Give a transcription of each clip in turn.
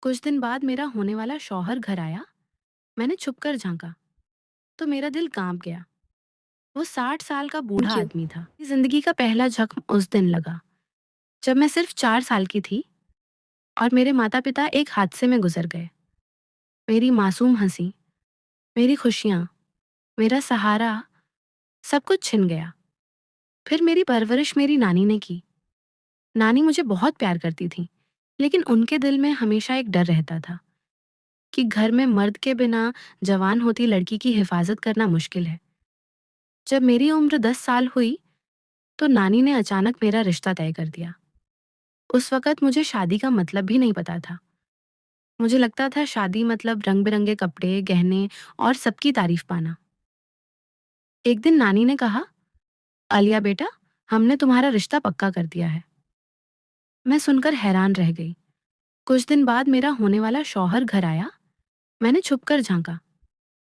कुछ दिन बाद मेरा होने वाला शौहर घर आया। मैंने छुपकर झांका तो मेरा दिल कांप गया। वो 60 साल का बूढ़ा थैंक यू। आदमी था। जिंदगी का पहला जख्म उस दिन लगा जब मैं सिर्फ 4 साल की थी और मेरे माता पिता एक हादसे में गुजर गए। मेरी मासूम हंसी, मेरी खुशियाँ, मेरा सहारा, सब कुछ छिन गया। फिर मेरी परवरिश मेरी नानी ने की। नानी मुझे बहुत प्यार करती थी, लेकिन उनके दिल में हमेशा एक डर रहता था कि घर में मर्द के बिना जवान होती लड़की की हिफाजत करना मुश्किल है। जब मेरी उम्र 10 साल हुई तो नानी ने अचानक मेरा रिश्ता तय कर दिया। उस वक़्त मुझे शादी का मतलब भी नहीं पता था। मुझे लगता था शादी मतलब रंग-बिरंगे कपड़े, गहने और सबकी तारीफ पाना। एक दिन नानी ने कहा, "आलिया बेटा, हमने तुम्हारा रिश्ता पक्का कर दिया है।" मैं सुनकर हैरान रह गई। कुछ दिन बाद मेरा होने वाला शौहर घर आया। मैंने छुपकर झाँका,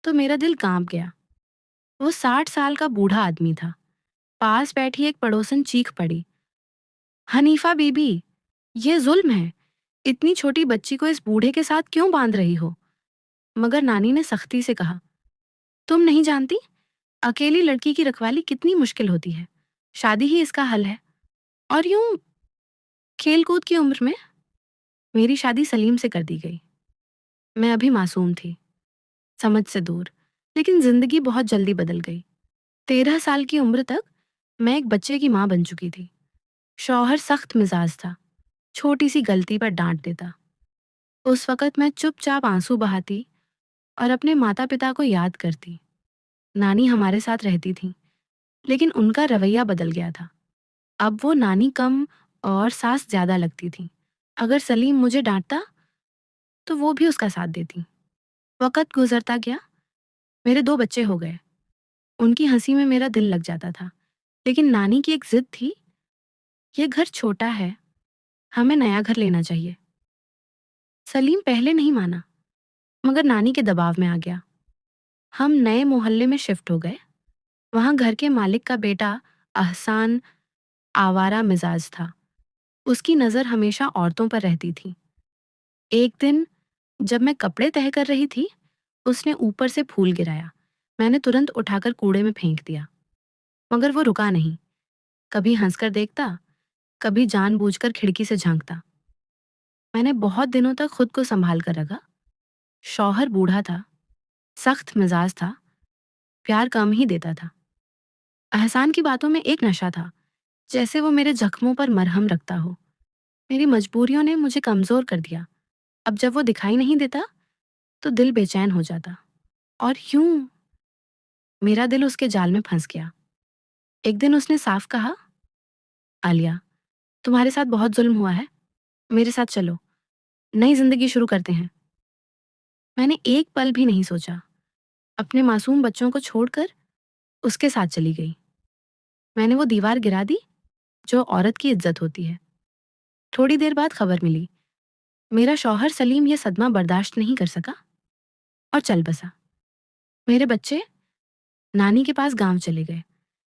तो मेरा दिल काँप गया। वो 60 साल का बूढ़ा आदमी था। पास बैठी एक पड़ोसन चीख पड़ी, "हनीफा बीबी, ये ज़ुल्म है। इतनी छोटी बच्ची को इस बूढ़े के साथ क्यों बांध रही हो?" मगर नानी ने सख्ती से कहा, "तुम नहीं जानती, अकेली लड़की की रखवाली कितनी मुश्किल होती है। शादी ही इसका हल है। और यूं खेल-कूद की उम्र में मेरी शादी सलीम से कर दी गई। मैं अभी मासूम थी, समझ से दूर, लेकिन जिंदगी बहुत जल्दी बदल गई। 13 साल की उम्र तक मैं एक बच्चे की माँ बन चुकी थी। शौहर सख्त मिजाज था, छोटी सी गलती पर डांट देता। उस वक़्त मैं चुपचाप आंसू बहाती और अपने माता-पिता को याद करती। नानी हमारे साथ रहती थीं, लेकिन उनका रवैया बदल गया था। अब वो नानी कम और सास ज़्यादा लगती थीं। अगर सलीम मुझे डाँटता, तो वो भी उसका साथ देतीं। वक़्त गुज़रता गया, मेरे 2 बच्चे हो गए। उनकी हँसी में मेरा दिल लग जाता था, लेकिन नानी की एक ज़िद थी, "ये घर छोटा है, हमें नया घर लेना चाहिए।" सलीम पहले नहीं माना, मगर नानी के दबाव में आ गया। हम नए मोहल्ले में शिफ्ट हो गए। वहाँ घर के मालिक का बेटा अहसान आवारा मिजाज था। उसकी नज़र हमेशा औरतों पर रहती थी। एक दिन जब मैं कपड़े तह कर रही थी, उसने ऊपर से फूल गिराया। मैंने तुरंत उठाकर कूड़े में फेंक दिया, मगर वो रुका नहीं। कभी हंसकर देखता, कभी जानबूझकर खिड़की से झांकता। मैंने बहुत दिनों तक खुद को संभाल कर रखा। शौहर बूढ़ा था, सख्त मिजाज था, प्यार कम ही देता था। एहसान की बातों में एक नशा था, जैसे वो मेरे जख्मों पर मरहम रखता हो। मेरी मजबूरियों ने मुझे कमजोर कर दिया। अब जब वो दिखाई नहीं देता, तो दिल बेचैन हो जाता। और यूं मेरा दिल उसके जाल में फंस गया। एक दिन उसने साफ कहा, "आलिया, तुम्हारे साथ बहुत जुल्म हुआ है। मेरे साथ चलो, नई जिंदगी शुरू करते हैं।" मैंने एक पल भी नहीं सोचा। अपने मासूम बच्चों को छोड़कर उसके साथ चली गई। मैंने वो दीवार गिरा दी जो औरत की इज्जत होती है। थोड़ी देर बाद खबर मिली, मेरा शौहर सलीम ये सदमा बर्दाश्त नहीं कर सका और चल बसा। मेरे बच्चे नानी के पास गांव चले गए।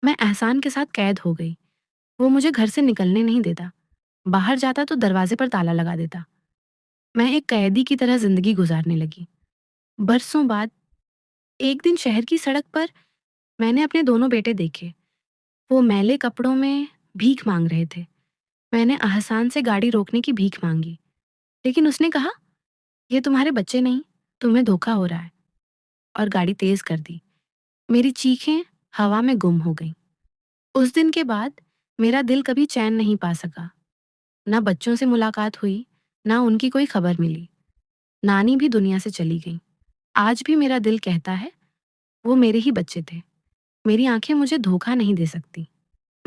मैं एहसान के साथ कैद हो गई। वो मुझे घर से निकलने नहीं देता। बाहर जाता तो दरवाजे पर ताला लगा देता। मैं एक कैदी की तरह जिंदगी गुजारने लगी। बरसों बाद एक दिन शहर की सड़क पर मैंने अपने दोनों बेटे देखे। वो मैले कपड़ों में भीख मांग रहे थे। मैंने अहसान से गाड़ी रोकने की भीख मांगी, लेकिन उसने कहा, "ये तुम्हारे बच्चे नहीं, तुम्हें धोखा हो रहा है," और गाड़ी तेज कर दी। मेरी चीखें हवा में गुम हो गईं। उस दिन के बाद मेरा दिल कभी चैन नहीं पा सका। ना बच्चों से मुलाकात हुई, ना उनकी कोई खबर मिली। नानी भी दुनिया से चली गई। आज भी मेरा दिल कहता है, वो मेरे ही बच्चे थे। मेरी आंखें मुझे धोखा नहीं दे सकती।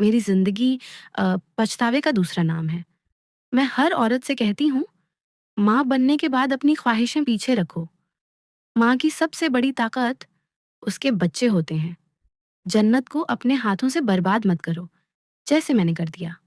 मेरी जिंदगी पछतावे का दूसरा नाम है। मैं हर औरत से कहती हूँ, माँ बनने के बाद अपनी ख्वाहिशें पीछे रखो। माँ की सबसे बड़ी ताकत उसके बच्चे होते हैं। जन्नत को अपने हाथों से बर्बाद मत करो, जैसे मैंने कर दिया।